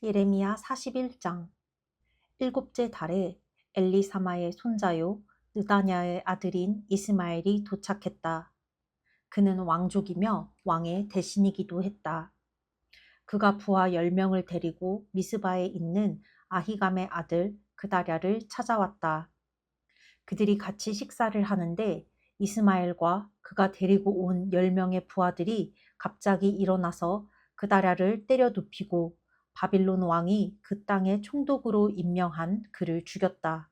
예레미야 41장. 일곱째 달에 엘리사마의 손자요 느다냐의 아들인 이스마엘이 도착했다. 그는 왕족이며 왕의 대신이기도 했다. 그가 부하 10명을 데리고 미스바에 있는 아히감의 아들 그다랴를 찾아왔다. 그들이 같이 식사를 하는데 이스마엘과 그가 데리고 온 10명의 부하들이 갑자기 일어나서 그다랴를 때려 눕히고 바빌론 왕이 그 땅의 총독으로 임명한 그를 죽였다.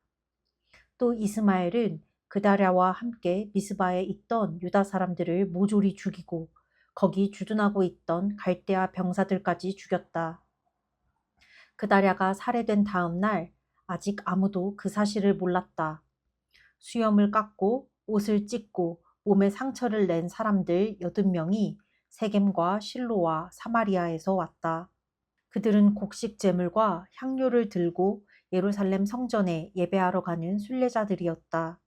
또 이스마엘은 그다랴와 함께 미스바에 있던 유다 사람들을 모조리 죽이고 거기 주둔하고 있던 갈대아 병사들까지 죽였다. 그다랴가 살해된 다음 날 아직 아무도 그 사실을 몰랐다. 수염을 깎고 옷을 찢고 몸에 상처를 낸 사람들 80명이 세겜과 실로와 사마리아에서 왔다. 그들은 곡식 제물과 향료를 들고 예루살렘 성전에 예배하러 가는 순례자들이었다.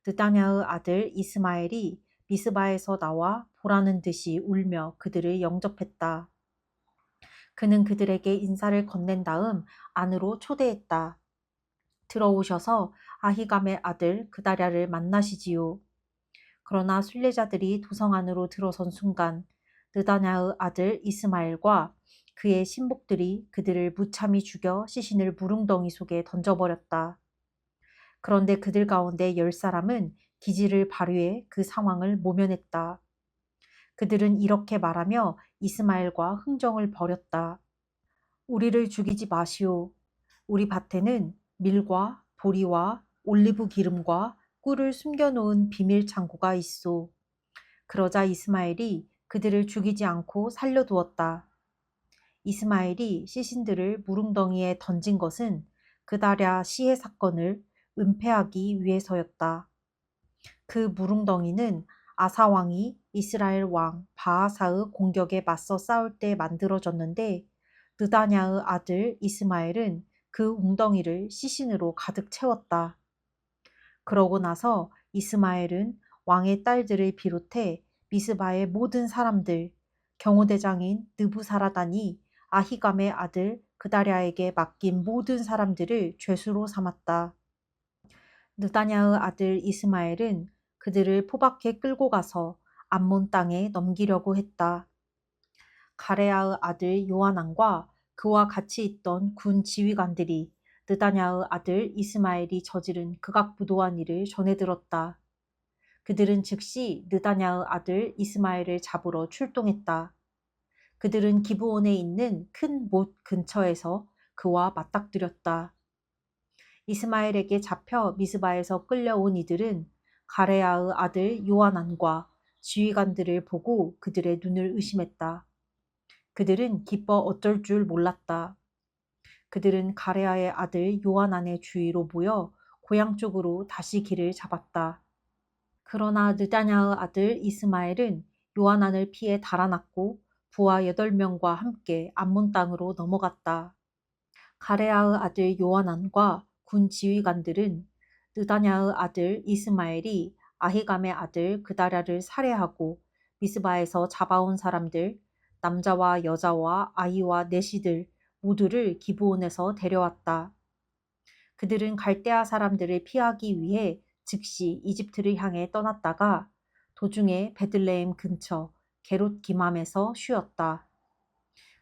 느다냐의 아들 이스마엘이 미스바에서 나와 보라는 듯이 울며 그들을 영접했다. 그는 그들에게 인사를 건넨 다음 안으로 초대했다. 들어오셔서 아히감의 아들 그다랴를 만나시지요. 그러나 순례자들이 도성 안으로 들어선 순간 느다냐의 아들 이스마엘과 그의 신복들이 그들을 무참히 죽여 시신을 무릉덩이 속에 던져버렸다. 그런데 그들 가운데 10사람은 기지를 발휘해 그 상황을 모면했다. 그들은 이렇게 말하며 이스마엘과 흥정을 벌였다. 우리를 죽이지 마시오. 우리 밭에는 밀과 보리와 올리브 기름과 꿀을 숨겨놓은 비밀 창고가 있소. 그러자 이스마엘이 그들을 죽이지 않고 살려두었다. 이스마엘이 시신들을 무릉덩이에 던진 것은 그다랴 시해 사건을 은폐하기 위해서였다. 그 무릉덩이는 아사 왕이 이스라엘 왕 바하사의 공격에 맞서 싸울 때 만들어졌는데 느다냐의 아들 이스마엘은 그 웅덩이를 시신으로 가득 채웠다. 그러고 나서 이스마엘은 왕의 딸들을 비롯해 미스바의 모든 사람들, 경호대장인 느부사라단이 아히감의 아들 그다랴에게 맡긴 모든 사람들을 죄수로 삼았다. 느다냐의 아들 이스마엘은 그들을 포박해 끌고 가서 암몬 땅에 넘기려고 했다. 가레아의 아들 요하난과 그와 같이 있던 군 지휘관들이 느다냐의 아들 이스마엘이 저지른 극악부도한 일을 전해 들었다. 그들은 즉시 느다냐의 아들 이스마엘을 잡으러 출동했다. 그들은 기브온에 있는 큰 못 근처에서 그와 맞닥뜨렸다. 이스마엘에게 잡혀 미스바에서 끌려온 이들은 가레아의 아들 요하난과 지휘관들을 보고 그들의 눈을 의심했다. 그들은 기뻐 어쩔 줄 몰랐다. 그들은 가레아의 아들 요하난의 주위로 모여 고향 쪽으로 다시 길을 잡았다. 그러나 느다냐의 아들 이스마엘은 요하난을 피해 달아났고 부하 8명과 함께 암몬 땅으로 넘어갔다. 가레아의 아들 요하난과 군 지휘관들은 느다냐의 아들 이스마엘이 아히감의 아들 그다랴를 살해하고 미스바에서 잡아온 사람들, 남자와 여자와 아이와 내시들 모두를 기브온에서 데려왔다. 그들은 갈대아 사람들을 피하기 위해 즉시 이집트를 향해 떠났다가 도중에 베들레헴 근처 게롯 기맘에서 쉬었다.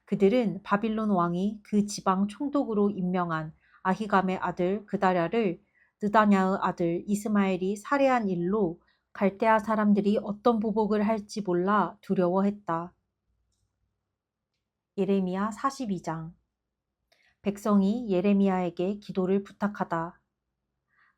그들은 바빌론 왕이 그 지방 총독으로 임명한 아히감의 아들 그다랴를 느다냐의 아들 이스마엘이 살해한 일로 갈대아 사람들이 어떤 보복을 할지 몰라 두려워했다. 예레미야 42장. 백성이 예레미야에게 기도를 부탁하다.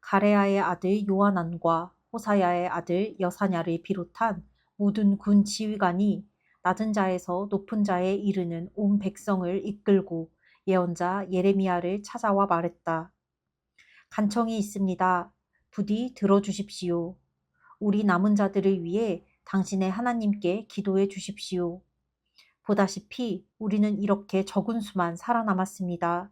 가레아의 아들 요하난과 호사야의 아들 여사냐를 비롯한 모든 군 지휘관이 낮은 자에서 높은 자에 이르는 온 백성을 이끌고 예언자 예레미야를 찾아와 말했다. 간청이 있습니다. 부디 들어주십시오. 우리 남은 자들을 위해 당신의 하나님께 기도해 주십시오. 보다시피 우리는 이렇게 적은 수만 살아남았습니다.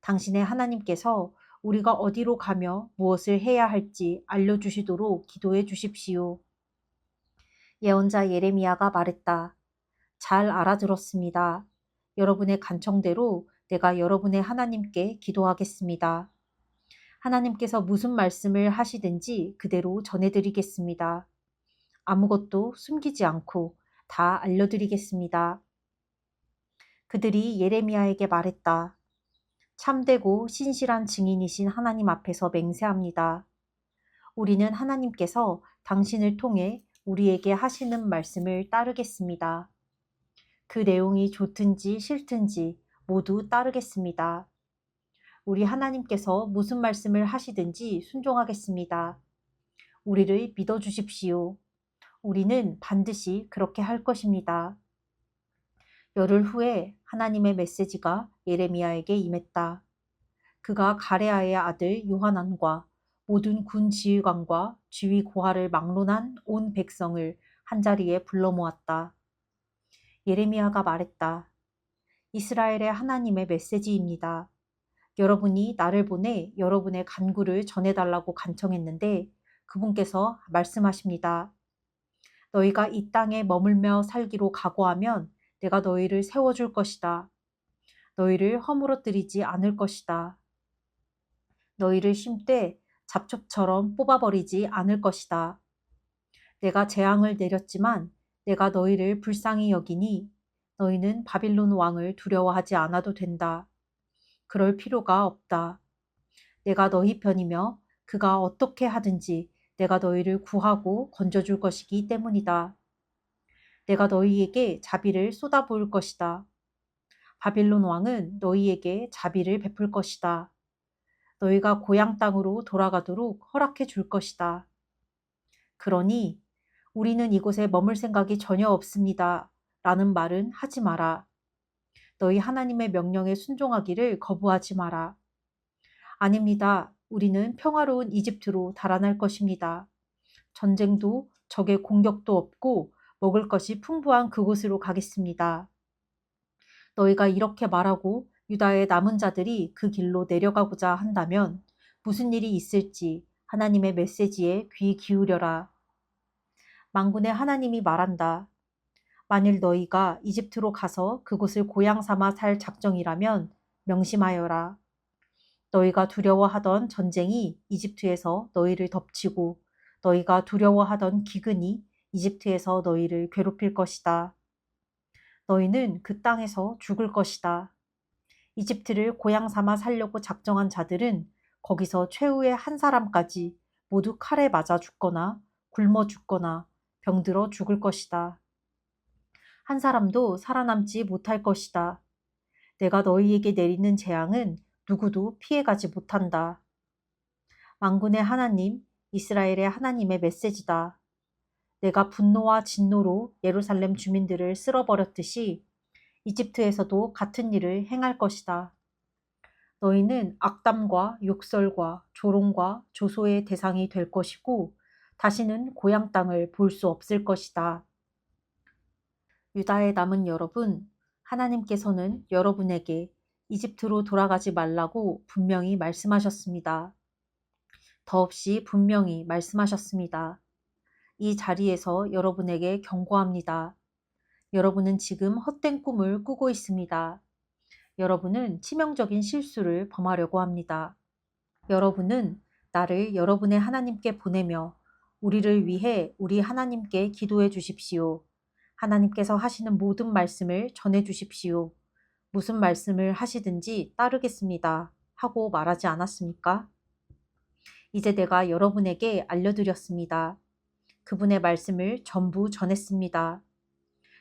당신의 하나님께서 우리가 어디로 가며 무엇을 해야 할지 알려주시도록 기도해 주십시오. 예언자 예레미야가 말했다. 잘 알아들었습니다. 여러분의 간청대로 내가 여러분의 하나님께 기도하겠습니다. 하나님께서 무슨 말씀을 하시든지 그대로 전해드리겠습니다. 아무것도 숨기지 않고 다 알려드리겠습니다. 그들이 예레미야에게 말했다. 참되고 신실한 증인이신 하나님 앞에서 맹세합니다. 우리는 하나님께서 당신을 통해 우리에게 하시는 말씀을 따르겠습니다. 그 내용이 좋든지 싫든지 모두 따르겠습니다. 우리 하나님께서 무슨 말씀을 하시든지 순종하겠습니다. 우리를 믿어주십시오. 우리는 반드시 그렇게 할 것입니다. 열흘 후에 하나님의 메시지가 예레미야에게 임했다. 그가 가레아의 아들 요하난과 모든 군 지휘관과 지휘 고하를 막론한 온 백성을 한자리에 불러 모았다. 예레미야가 말했다. 이스라엘의 하나님의 메시지입니다. 여러분이 나를 보내 여러분의 간구를 전해달라고 간청했는데 그분께서 말씀하십니다. 너희가 이 땅에 머물며 살기로 각오하면 내가 너희를 세워줄 것이다. 너희를 허물어뜨리지 않을 것이다. 너희를 심되 잡초처럼 뽑아버리지 않을 것이다. 내가 재앙을 내렸지만 내가 너희를 불쌍히 여기니 너희는 바빌론 왕을 두려워하지 않아도 된다. 그럴 필요가 없다. 내가 너희 편이며 그가 어떻게 하든지 내가 너희를 구하고 건져줄 것이기 때문이다. 내가 너희에게 자비를 쏟아부을 것이다. 바빌론 왕은 너희에게 자비를 베풀 것이다. 너희가 고향 땅으로 돌아가도록 허락해 줄 것이다. 그러니 우리는 이곳에 머물 생각이 전혀 없습니다. 라는 말은 하지 마라. 너희 하나님의 명령에 순종하기를 거부하지 마라. 아닙니다. 우리는 평화로운 이집트로 달아날 것입니다. 전쟁도 적의 공격도 없고 먹을 것이 풍부한 그곳으로 가겠습니다. 너희가 이렇게 말하고 유다의 남은 자들이 그 길로 내려가고자 한다면 무슨 일이 있을지 하나님의 메시지에 귀 기울여라. 만군의 하나님이 말한다. 만일 너희가 이집트로 가서 그곳을 고향 삼아 살 작정이라면 명심하여라. 너희가 두려워하던 전쟁이 이집트에서 너희를 덮치고 너희가 두려워하던 기근이 이집트에서 너희를 괴롭힐 것이다. 너희는 그 땅에서 죽을 것이다. 이집트를 고향 삼아 살려고 작정한 자들은 거기서 최후의 한 사람까지 모두 칼에 맞아 죽거나 굶어 죽거나 병들어 죽을 것이다. 한 사람도 살아남지 못할 것이다. 내가 너희에게 내리는 재앙은 누구도 피해가지 못한다. 만군의 하나님, 이스라엘의 하나님의 메시지다. 내가 분노와 진노로 예루살렘 주민들을 쓸어버렸듯이 이집트에서도 같은 일을 행할 것이다. 너희는 악담과 욕설과 조롱과 조소의 대상이 될 것이고 다시는 고향 땅을 볼 수 없을 것이다. 유다에 남은 여러분, 하나님께서는 여러분에게 이집트로 돌아가지 말라고 분명히 말씀하셨습니다. 더없이 분명히 말씀하셨습니다. 이 자리에서 여러분에게 경고합니다. 여러분은 지금 헛된 꿈을 꾸고 있습니다. 여러분은 치명적인 실수를 범하려고 합니다. 여러분은 나를 여러분의 하나님께 보내며 우리를 위해 우리 하나님께 기도해 주십시오. 하나님께서 하시는 모든 말씀을 전해 주십시오. 무슨 말씀을 하시든지 따르겠습니다. 하고 말하지 않았습니까? 이제 내가 여러분에게 알려드렸습니다. 그분의 말씀을 전부 전했습니다.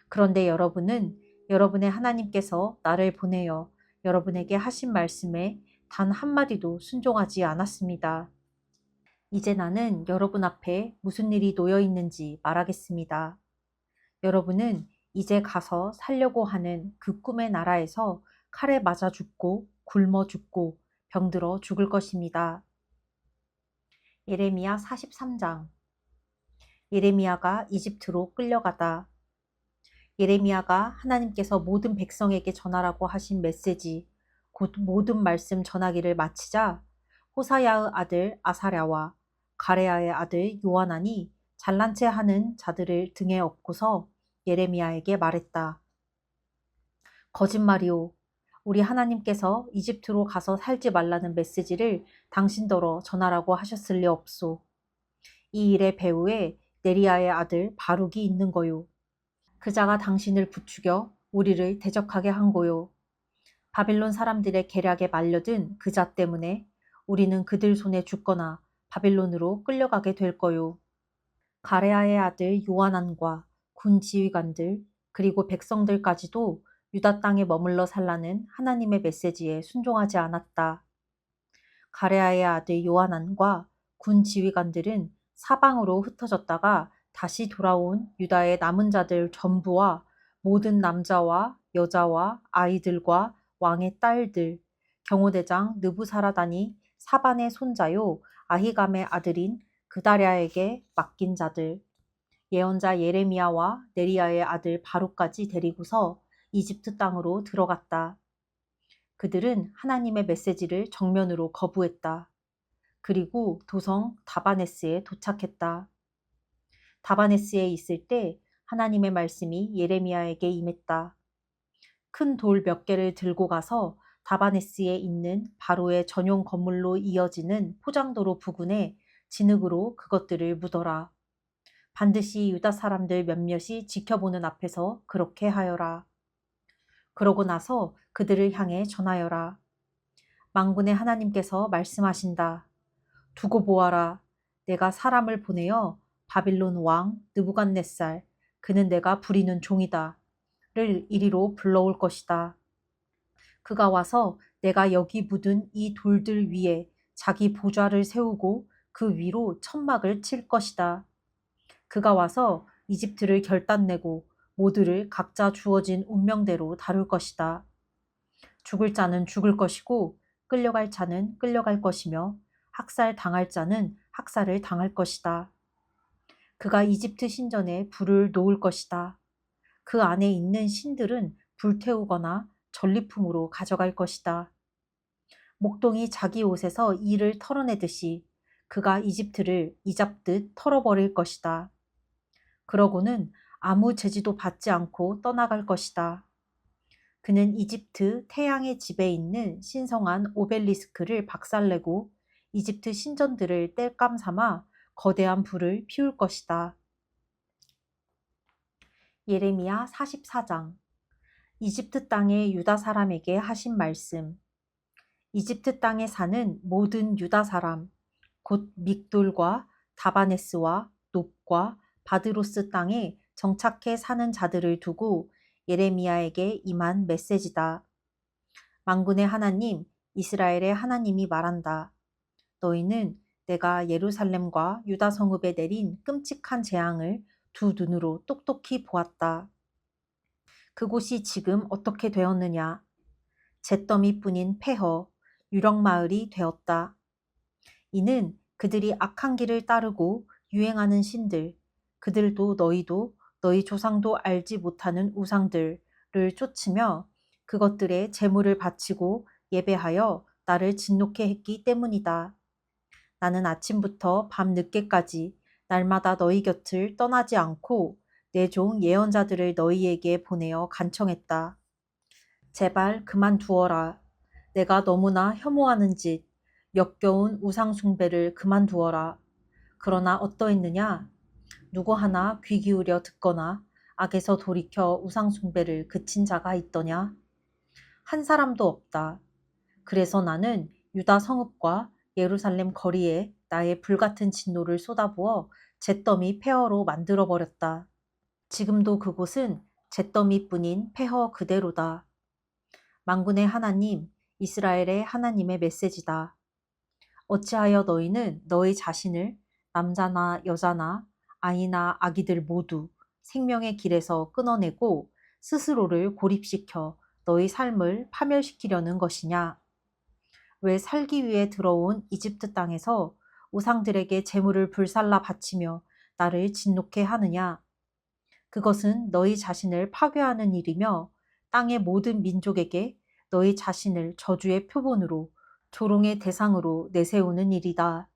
그런데 여러분은 여러분의 하나님께서 나를 보내어 여러분에게 하신 말씀에 단 한마디도 순종하지 않았습니다. 이제 나는 여러분 앞에 무슨 일이 놓여 있는지 말하겠습니다. 여러분은 이제 가서 살려고 하는 그 꿈의 나라에서 칼에 맞아 죽고 굶어 죽고 병들어 죽을 것입니다. 예레미야 43장. 예레미야가 이집트로 끌려가다. 예레미야가 하나님께서 모든 백성에게 전하라고 하신 메시지, 곧 모든 말씀 전하기를 마치자 호사야의 아들 아사랴와 가레야의 아들 요하난이 잘난 체 하는 자들을 등에 업고서 예레미야에게 말했다. 거짓말이오. 우리 하나님께서 이집트로 가서 살지 말라는 메시지를 당신더러 전하라고 하셨을 리 없소. 이 일의 배후에 네리야의 아들 바룩이 있는 거요. 그자가 당신을 부추겨 우리를 대적하게 한 거요. 바빌론 사람들의 계략에 말려든 그자 때문에 우리는 그들 손에 죽거나 바빌론으로 끌려가게 될 거요. 가레아의 아들 요하난과 군 지휘관들 그리고 백성들까지도 유다 땅에 머물러 살라는 하나님의 메시지에 순종하지 않았다. 가레아의 아들 요하난과 군 지휘관들은 사방으로 흩어졌다가 다시 돌아온 유다의 남은 자들 전부와 모든 남자와 여자와 아이들과 왕의 딸들, 경호대장 느부사라단이 사반의 손자요 아히감의 아들인 그다랴에게 맡긴 자들, 예언자 예레미야와 네리야의 아들 바룩까지 데리고서 이집트 땅으로 들어갔다. 그들은 하나님의 메시지를 정면으로 거부했다. 그리고 도성 다바네스에 도착했다. 다바네스에 있을 때 하나님의 말씀이 예레미야에게 임했다. 큰 돌 몇 개를 들고 가서 다바네스에 있는 바로의 전용 건물로 이어지는 포장도로 부근에 진흙으로 그것들을 묻어라. 반드시 유다 사람들 몇몇이 지켜보는 앞에서 그렇게 하여라. 그러고 나서 그들을 향해 전하여라. 만군의 하나님께서 말씀하신다. 두고 보아라. 내가 사람을 보내어 바빌론 왕 느부갓네살, 그는 내가 부리는 종이다. 를 이리로 불러올 것이다. 그가 와서 내가 여기 묻은 이 돌들 위에 자기 보좌를 세우고 그 위로 천막을 칠 것이다. 그가 와서 이집트를 결단내고 모두를 각자 주어진 운명대로 다룰 것이다. 죽을 자는 죽을 것이고 끌려갈 자는 끌려갈 것이며 학살 당할 자는 학살을 당할 것이다. 그가 이집트 신전에 불을 놓을 것이다. 그 안에 있는 신들은 불태우거나 전리품으로 가져갈 것이다. 목동이 자기 옷에서 이를 털어내듯이 그가 이집트를 이잡듯 털어버릴 것이다. 그러고는 아무 제지도 받지 않고 떠나갈 것이다. 그는 이집트 태양의 집에 있는 신성한 오벨리스크를 박살내고 이집트 신전들을 땔감 삼아 거대한 불을 피울 것이다. 예레미야 44장. 이집트 땅의 유다 사람에게 하신 말씀. 이집트 땅에 사는 모든 유다 사람, 곧 믹돌과 다바네스와 높과 바드로스 땅에 정착해 사는 자들을 두고 예레미야에게 임한 메시지다. 만군의 하나님, 이스라엘의 하나님이 말한다. 너희는 내가 예루살렘과 유다 성읍에 내린 끔찍한 재앙을 두 눈으로 똑똑히 보았다. 그곳이 지금 어떻게 되었느냐? 잿더미뿐인 폐허, 유령마을이 되었다. 이는 그들이 악한 길을 따르고 유행하는 신들, 그들도 너희도 너희 조상도 알지 못하는 우상들을 쫓으며 그것들의 제물을 바치고 예배하여 나를 진노케 했기 때문이다. 나는 아침부터 밤 늦게까지 날마다 너희 곁을 떠나지 않고 내 종 예언자들을 너희에게 보내어 간청했다. 제발 그만두어라. 내가 너무나 혐오하는 짓, 역겨운 우상 숭배를 그만두어라. 그러나 어떠했느냐? 누구 하나 귀 기울여 듣거나 악에서 돌이켜 우상 숭배를 그친 자가 있더냐? 한 사람도 없다. 그래서 나는 유다 성읍과 예루살렘 거리에 나의 불같은 진노를 쏟아부어 잿더미 폐허로 만들어버렸다. 지금도 그곳은 잿더미뿐인 폐허 그대로다. 만군의 하나님, 이스라엘의 하나님의 메시지다. 어찌하여 너희는 너희 자신을 남자나 여자나 아이나 아기들 모두 생명의 길에서 끊어내고 스스로를 고립시켜 너희 삶을 파멸시키려는 것이냐? 왜 살기 위해 들어온 이집트 땅에서 우상들에게 재물을 불살라 바치며 나를 진노케 하느냐? 그것은 너희 자신을 파괴하는 일이며 땅의 모든 민족에게 너희 자신을 저주의 표본으로 조롱의 대상으로 내세우는 일이다.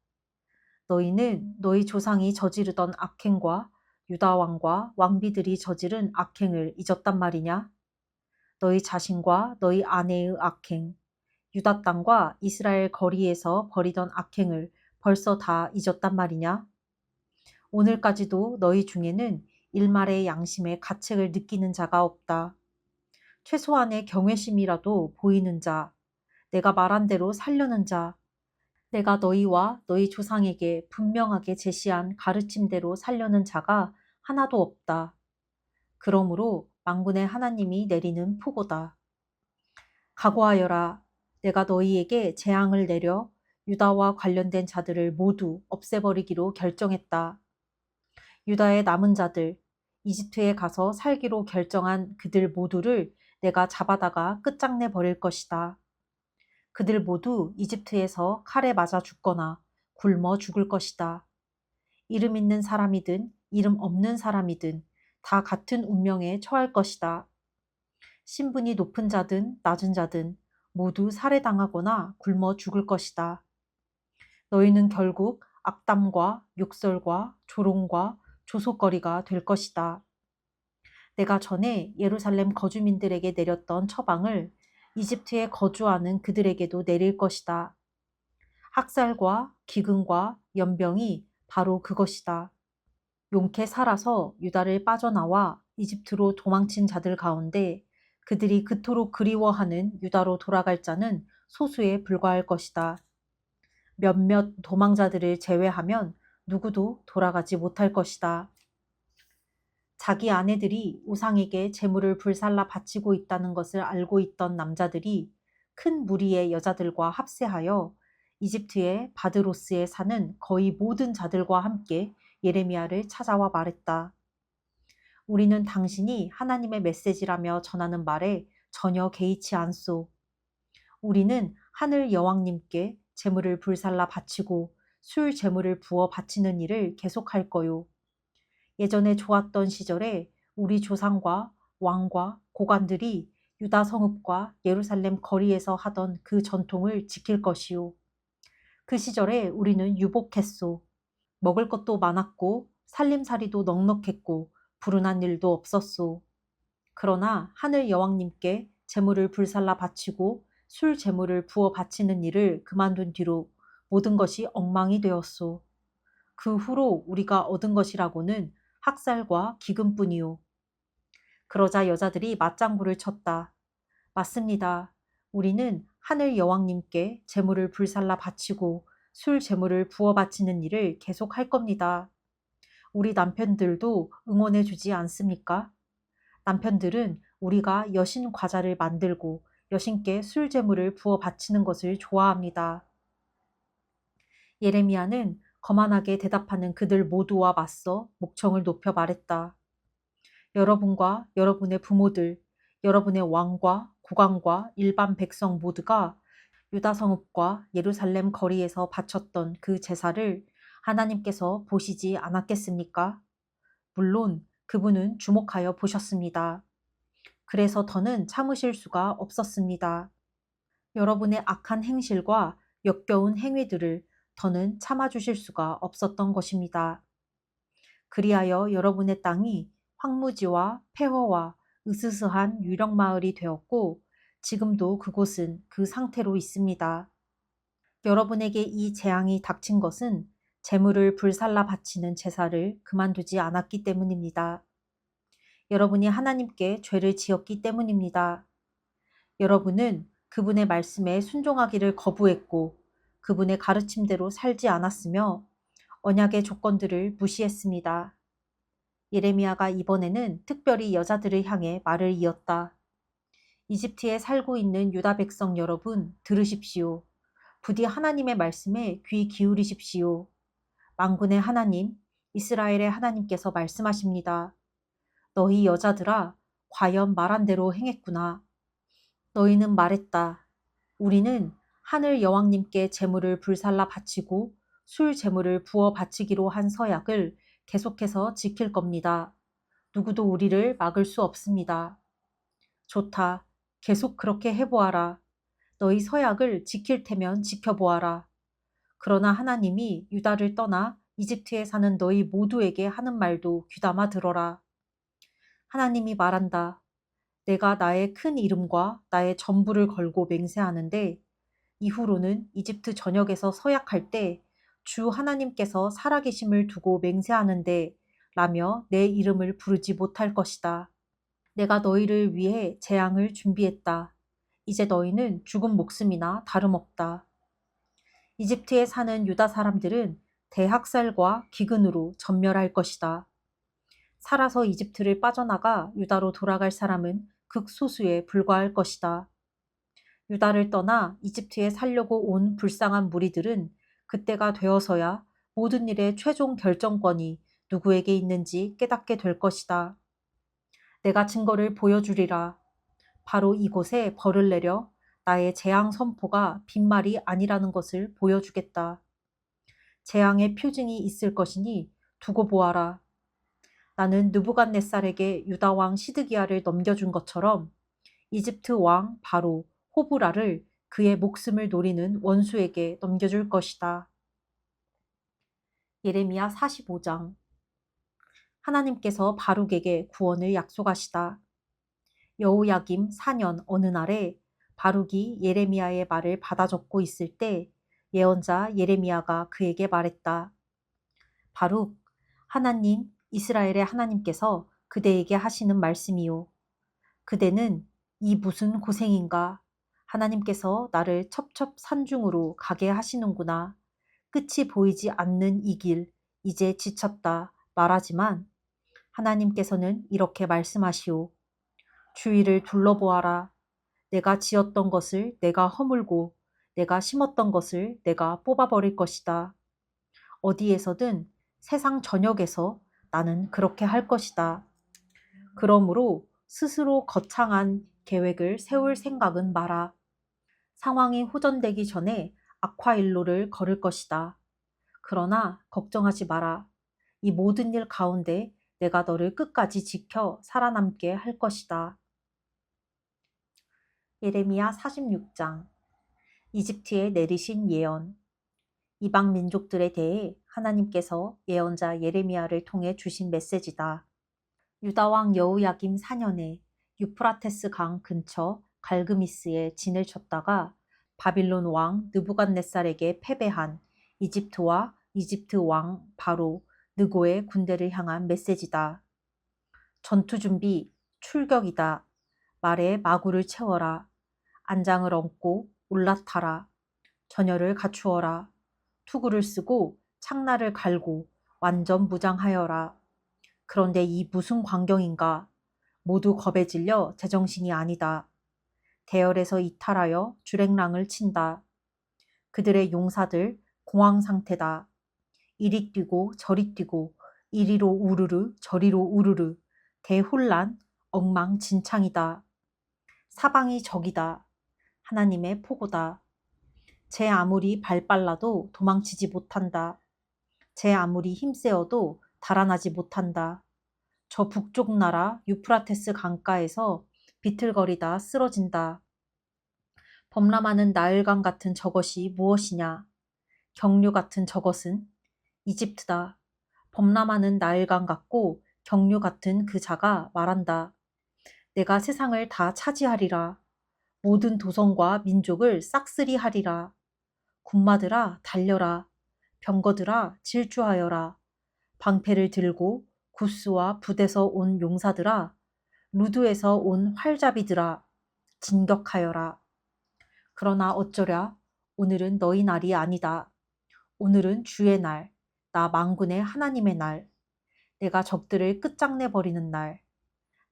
너희는 너희 조상이 저지르던 악행과 유다 왕과 왕비들이 저지른 악행을 잊었단 말이냐? 너희 자신과 너희 아내의 악행, 유다 땅과 이스라엘 거리에서 벌이던 악행을 벌써 다 잊었단 말이냐? 오늘까지도 너희 중에는 일말의 양심의 가책을 느끼는 자가 없다. 최소한의 경외심이라도 보이는 자, 내가 말한 대로 살려는 자, 내가 너희와 너희 조상에게 분명하게 제시한 가르침대로 살려는 자가 하나도 없다. 그러므로 만군의 하나님이 내리는 폭우다. 각오하여라. 내가 너희에게 재앙을 내려 유다와 관련된 자들을 모두 없애버리기로 결정했다. 유다의 남은 자들, 이집트에 가서 살기로 결정한 그들 모두를 내가 잡아다가 끝장내 버릴 것이다. 그들 모두 이집트에서 칼에 맞아 죽거나 굶어 죽을 것이다. 이름 있는 사람이든 이름 없는 사람이든 다 같은 운명에 처할 것이다. 신분이 높은 자든 낮은 자든 모두 살해당하거나 굶어 죽을 것이다. 너희는 결국 악담과 욕설과 조롱과 조속거리가 될 것이다. 내가 전에 예루살렘 거주민들에게 내렸던 처방을 이집트에 거주하는 그들에게도 내릴 것이다. 학살과 기근과 연병이 바로 그것이다. 용케 살아서 유다를 빠져나와 이집트로 도망친 자들 가운데 그들이 그토록 그리워하는 유다로 돌아갈 자는 소수에 불과할 것이다. 몇몇 도망자들을 제외하면 누구도 돌아가지 못할 것이다. 자기 아내들이 우상에게 재물을 불살라 바치고 있다는 것을 알고 있던 남자들이 큰 무리의 여자들과 합세하여 이집트의 바드로스에 사는 거의 모든 자들과 함께 예레미야를 찾아와 말했다. 우리는 당신이 하나님의 메시지라며 전하는 말에 전혀 개의치 않소. 우리는 하늘 여왕님께 재물을 불살라 바치고 술 재물을 부어 바치는 일을 계속할 거요. 예전에 좋았던 시절에 우리 조상과 왕과 고관들이 유다 성읍과 예루살렘 거리에서 하던 그 전통을 지킬 것이요. 그 시절에 우리는 유복했소. 먹을 것도 많았고 살림살이도 넉넉했고 불운한 일도 없었소. 그러나 하늘 여왕님께 재물을 불살라 바치고 술 재물을 부어 바치는 일을 그만둔 뒤로 모든 것이 엉망이 되었소. 그 후로 우리가 얻은 것이라고는 학살과 기근뿐이요. 그러자 여자들이 맞장구를 쳤다. 맞습니다. 우리는 하늘 여왕님께 재물을 불살라 바치고 술 재물을 부어 바치는 일을 계속할 겁니다. 우리 남편들도 응원해 주지 않습니까? 남편들은 우리가 여신 과자를 만들고 여신께 술 재물을 부어 바치는 것을 좋아합니다. 예레미야는 거만하게 대답하는 그들 모두와 맞서 목청을 높여 말했다. 여러분과 여러분의 부모들, 여러분의 왕과 국왕과 일반 백성 모두가 유다 성읍과 예루살렘 거리에서 바쳤던 그 제사를 하나님께서 보시지 않았겠습니까? 물론 그분은 주목하여 보셨습니다. 그래서 더는 참으실 수가 없었습니다. 여러분의 악한 행실과 역겨운 행위들을 더는 참아주실 수가 없었던 것입니다. 그리하여 여러분의 땅이 황무지와 폐허와 으스스한 유령마을이 되었고 지금도 그곳은 그 상태로 있습니다. 여러분에게 이 재앙이 닥친 것은 재물을 불살라 바치는 제사를 그만두지 않았기 때문입니다. 여러분이 하나님께 죄를 지었기 때문입니다. 여러분은 그분의 말씀에 순종하기를 거부했고 그분의 가르침대로 살지 않았으며 언약의 조건들을 무시했습니다. 예레미야가 이번에는 특별히 여자들을 향해 말을 이었다. 이집트에 살고 있는 유다 백성 여러분 들으십시오. 부디 하나님의 말씀에 귀 기울이십시오. 만군의 하나님, 이스라엘의 하나님께서 말씀하십니다. 너희 여자들아, 과연 말한 대로 행했구나. 너희는 말했다. 우리는 하늘 여왕님께 재물을 불살라 바치고 술 재물을 부어 바치기로 한 서약을 계속해서 지킬 겁니다. 누구도 우리를 막을 수 없습니다. 좋다. 계속 그렇게 해보아라. 너희 서약을 지킬 테면 지켜보아라. 그러나 하나님이 유다를 떠나 이집트에 사는 너희 모두에게 하는 말도 귀담아 들어라. 하나님이 말한다. 내가 나의 큰 이름과 나의 전부를 걸고 맹세하는데 이후로는 이집트 전역에서 서약할 때 주 하나님께서 살아계심을 두고 맹세하는데 라며 내 이름을 부르지 못할 것이다. 내가 너희를 위해 재앙을 준비했다. 이제 너희는 죽은 목숨이나 다름없다. 이집트에 사는 유다 사람들은 대학살과 기근으로 전멸할 것이다. 살아서 이집트를 빠져나가 유다로 돌아갈 사람은 극소수에 불과할 것이다. 유다를 떠나 이집트에 살려고 온 불쌍한 무리들은 그때가 되어서야 모든 일의 최종 결정권이 누구에게 있는지 깨닫게 될 것이다. 내가 증거를 보여주리라. 바로 이곳에 벌을 내려 나의 재앙 선포가 빈말이 아니라는 것을 보여주겠다. 재앙의 표징이 있을 것이니 두고 보아라. 나는 느부갓네살에게 유다 왕 시드기야를 넘겨준 것처럼 이집트 왕 바로 호브라를 그의 목숨을 노리는 원수에게 넘겨줄 것이다. 예레미야 45장. 하나님께서 바룩에게 구원을 약속하시다. 여호야김 4년 어느 날에 바룩이 예레미야의 말을 받아 적고 있을 때 예언자 예레미야가 그에게 말했다. 바룩, 하나님, 이스라엘의 하나님께서 그대에게 하시는 말씀이요. 그대는 이 무슨 고생인가? 하나님께서 나를 첩첩산중으로 가게 하시는구나. 끝이 보이지 않는 이 길, 이제 지쳤다. 말하지만 하나님께서는 이렇게 말씀하시오. 주위를 둘러보아라. 내가 지었던 것을 내가 허물고 내가 심었던 것을 내가 뽑아버릴 것이다. 어디에서든 세상 전역에서 나는 그렇게 할 것이다. 그러므로 스스로 거창한 계획을 세울 생각은 마라. 상황이 호전되기 전에 악화일로를 걸을 것이다. 그러나 걱정하지 마라. 이 모든 일 가운데 내가 너를 끝까지 지켜 살아남게 할 것이다. 예레미야 46장. 이집트에 내리신 예언. 이방 민족들에 대해 하나님께서 예언자 예레미야를 통해 주신 메시지다. 유다 왕 여호야김 4년에 유프라테스 강 근처 갈그미스에 진을 쳤다가 바빌론 왕 느부갓네살에게 패배한 이집트와 이집트 왕 바로 느고의 군대를 향한 메시지다. 전투 준비, 출격이다. 말에 마구를 채워라. 안장을 얹고 올라타라. 전열을 갖추어라. 투구를 쓰고 창날을 갈고 완전 무장하여라. 그런데 이 무슨 광경인가? 모두 겁에 질려 제정신이 아니다. 대열에서 이탈하여 주랭랑을 친다. 그들의 용사들 공황 상태다. 이리 뛰고 저리 뛰고 이리로 우르르 저리로 우르르 대혼란 엉망진창이다. 사방이 적이다. 하나님의 포고다. 제 아무리 발 빨라도 도망치지 못한다. 제 아무리 힘세어도 달아나지 못한다. 저 북쪽 나라 유프라테스 강가에서 비틀거리다 쓰러진다. 범람하는 나일강 같은 저것이 무엇이냐? 경류 같은 저것은 이집트다. 범람하는 나일강 같고 경류 같은 그 자가 말한다. 내가 세상을 다 차지하리라. 모든 도성과 민족을 싹쓸이 하리라. 군마들아 달려라. 병거들아 질주하여라. 방패를 들고 구스와 붓에서 온 용사들아, 루드에서 온 활잡이들아, 진격하여라. 그러나 어쩌랴, 오늘은 너희 날이 아니다. 오늘은 주의 날, 나 만군의 하나님의 날, 내가 적들을 끝장내버리는 날,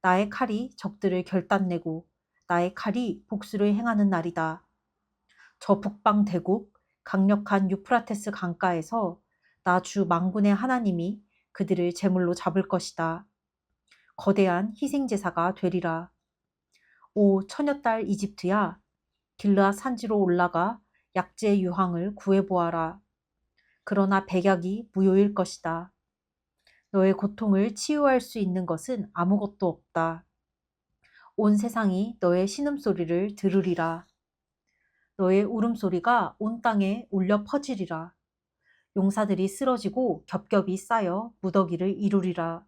나의 칼이 적들을 결단내고 나의 칼이 복수를 행하는 날이다. 저 북방 대국 강력한 유프라테스 강가에서 나 주 만군의 하나님이 그들을 제물로 잡을 것이다. 거대한 희생제사가 되리라. 오 처녀딸 이집트야, 길르앗 산지로 올라가 약재 유황을 구해보아라. 그러나 백약이 무효일 것이다. 너의 고통을 치유할 수 있는 것은 아무것도 없다. 온 세상이 너의 신음소리를 들으리라. 너의 울음소리가 온 땅에 울려 퍼지리라. 용사들이 쓰러지고 겹겹이 쌓여 무더기를 이루리라.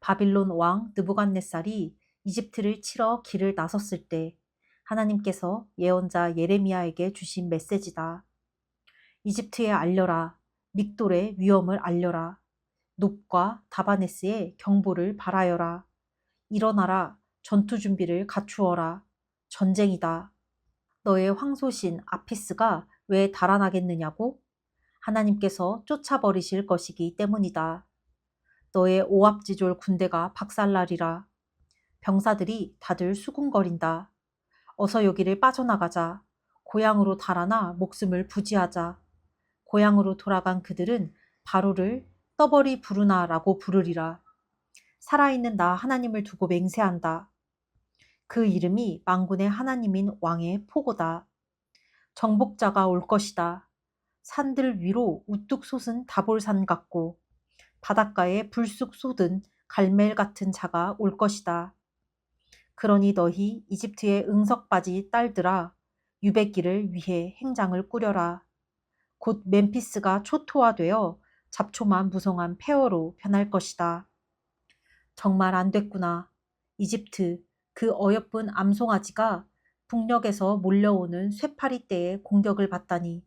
바빌론 왕 느부갓네살이 이집트를 치러 길을 나섰을 때 하나님께서 예언자 예레미야에게 주신 메시지다. 이집트에 알려라. 믹돌의 위험을 알려라. 놉과 다바네스의 경보를 발하여라. 일어나라. 전투 준비를 갖추어라. 전쟁이다. 너의 황소신 아피스가 왜 달아나겠느냐고? 하나님께서 쫓아버리실 것이기 때문이다. 너의 오합지졸 군대가 박살나리라. 병사들이 다들 수군거린다. 어서 여기를 빠져나가자. 고향으로 달아나 목숨을 부지하자. 고향으로 돌아간 그들은 바로를 떠버리 부르나라고 부르리라. 살아있는 나 하나님을 두고 맹세한다. 그 이름이 만군의 하나님인 왕의 포고다. 정복자가 올 것이다. 산들 위로 우뚝 솟은 다볼산 같고 바닷가에 불쑥 쏟은 갈멜 같은 자가 올 것이다. 그러니 너희 이집트의 응석바지 딸들아 유배기를 위해 행장을 꾸려라. 곧 멤피스가 초토화되어 잡초만 무성한 폐허로 변할 것이다. 정말 안 됐구나. 이집트 그 어여쁜 암송아지가 북녘에서 몰려오는 쇠파리 떼의 공격을 받다니.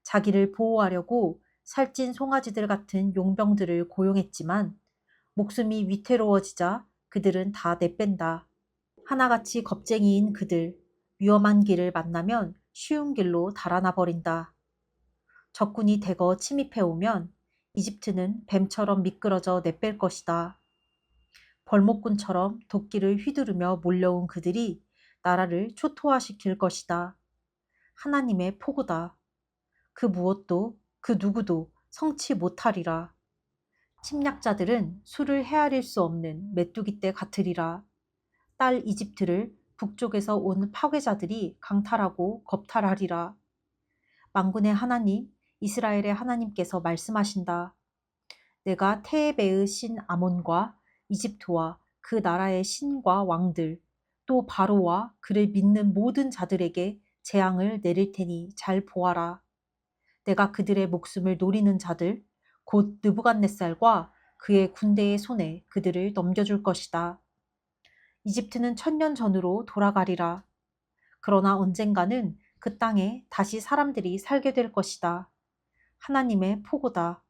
자기를 보호하려고 살찐 송아지들 같은 용병들을 고용했지만 목숨이 위태로워지자 그들은 다 내뺀다. 하나같이 겁쟁이인 그들, 위험한 길을 만나면 쉬운 길로 달아나 버린다. 적군이 대거 침입해오면 이집트는 뱀처럼 미끄러져 내뺄 것이다. 벌목꾼처럼 도끼를 휘두르며 몰려온 그들이 나라를 초토화시킬 것이다. 하나님의 포고다. 그 무엇도 그 누구도 성치 못하리라. 침략자들은 수를 헤아릴 수 없는 메뚜기 떼 같으리라. 딸 이집트를 북쪽에서 온 파괴자들이 강탈하고 겁탈하리라. 만군의 하나님, 이스라엘의 하나님께서 말씀하신다. 내가 테에베의 신 아몬과 이집트와 그 나라의 신과 왕들, 또 바로와 그를 믿는 모든 자들에게 재앙을 내릴 테니 잘 보아라. 내가 그들의 목숨을 노리는 자들, 곧 느부갓네살과 그의 군대의 손에 그들을 넘겨줄 것이다. 이집트는 1000년 전으로 돌아가리라. 그러나 언젠가는 그 땅에 다시 사람들이 살게 될 것이다. 하나님의 포고다.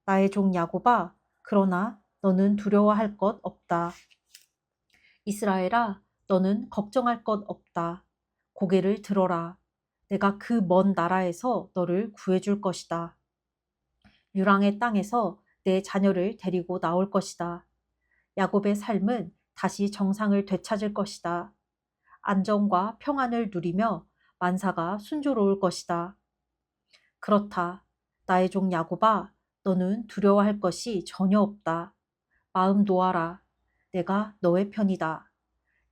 나의 종 야곱아, 그러나 너는 두려워할 것 없다. 이스라엘아, 너는 걱정할 것 없다. 고개를 들어라. 내가 그 먼 나라에서 너를 구해줄 것이다. 유랑의 땅에서 내 자녀를 데리고 나올 것이다. 야곱의 삶은 다시 정상을 되찾을 것이다. 안정과 평안을 누리며 만사가 순조로울 것이다. 그렇다. 나의 종 야곱아, 너는 두려워할 것이 전혀 없다. 마음 놓아라. 내가 너의 편이다.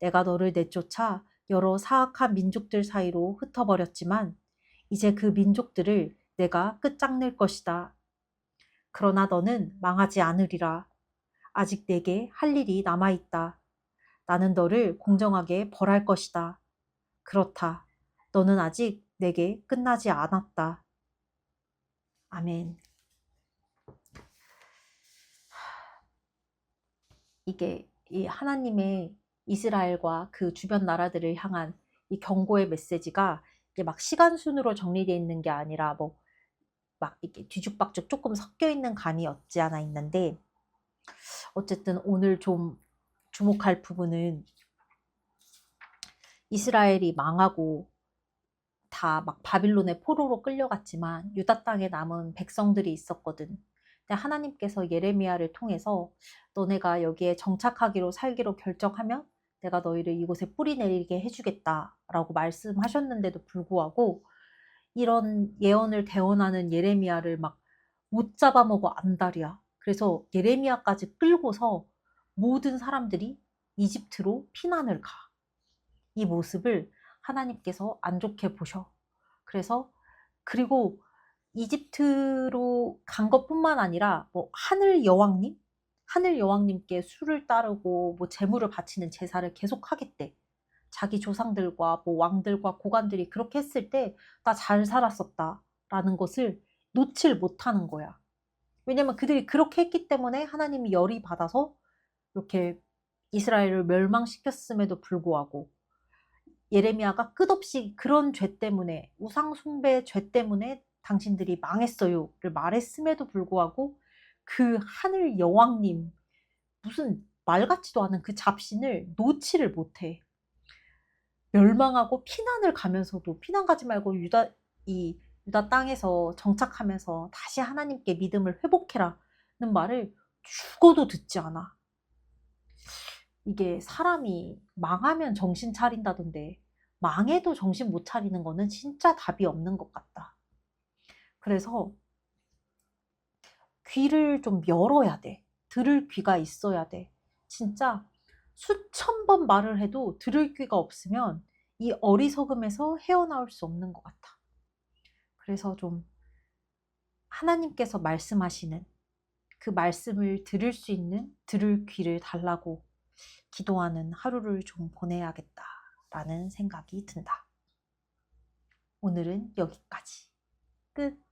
내가 너를 내쫓아 여러 사악한 민족들 사이로 흩어버렸지만 이제 그 민족들을 내가 끝장낼 것이다. 그러나 너는 망하지 않으리라. 아직 내게 할 일이 남아있다. 나는 너를 공정하게 벌할 것이다. 그렇다. 너는 아직 내게 끝나지 않았다. 아멘. 이게 이 하나님의 이스라엘과 그 주변 나라들을 향한 이 경고의 메시지가 이게 막 시간 순으로 정리되어 있는 게 아니라 뭐 막 이렇게 뒤죽박죽 조금 섞여 있는 감이 없지 않아 있는데, 어쨌든 오늘 좀 주목할 부분은 이스라엘이 망하고 다 막 바빌론의 포로로 끌려갔지만 유다 땅에 남은 백성들이 있었거든. 근데 하나님께서 예레미야를 통해서 너네가 여기에 정착하기로 살기로 결정하면 내가 너희를 이곳에 뿌리 내리게 해주겠다라고 말씀하셨는데도 불구하고 이런 예언을 대언하는 예레미야를 막 못 잡아먹어 안달이야. 그래서 예레미야까지 끌고서 모든 사람들이 이집트로 피난을 가. 이 모습을 하나님께서 안 좋게 보셔. 그래서 그리고 이집트로 간 것뿐만 아니라 뭐 하늘 여왕님께 술을 따르고 뭐 제물을 바치는 제사를 계속 하겠대. 자기 조상들과 뭐 왕들과 고관들이 그렇게 했을 때 나 잘 살았었다라는 것을 놓칠 못하는 거야. 왜냐면 그들이 그렇게 했기 때문에 하나님이 열이 받아서 이렇게 이스라엘을 멸망시켰음에도 불구하고 예레미야가 끝없이 그런 죄 때문에, 우상 숭배 죄 때문에 당신들이 망했어요를 말했음에도 불구하고 그 하늘 여왕님, 무슨 말 같지도 않은 그 잡신을 놓지를 못해. 멸망하고 피난을 가면서도 피난 가지 말고 유다 땅에서 정착하면서 다시 하나님께 믿음을 회복해라는 말을 죽어도 듣지 않아. 이게 사람이 망하면 정신 차린다던데 망해도 정신 못 차리는 거는 진짜 답이 없는 것 같다. 그래서 귀를 좀 열어야 돼. 들을 귀가 있어야 돼. 진짜 수천 번 말을 해도 들을 귀가 없으면 이 어리석음에서 헤어나올 수 없는 것 같아. 그래서 좀 하나님께서 말씀하시는 그 말씀을 들을 수 있는 들을 귀를 달라고 기도하는 하루를 좀 보내야겠다라는 생각이 든다. 오늘은 여기까지. 끝.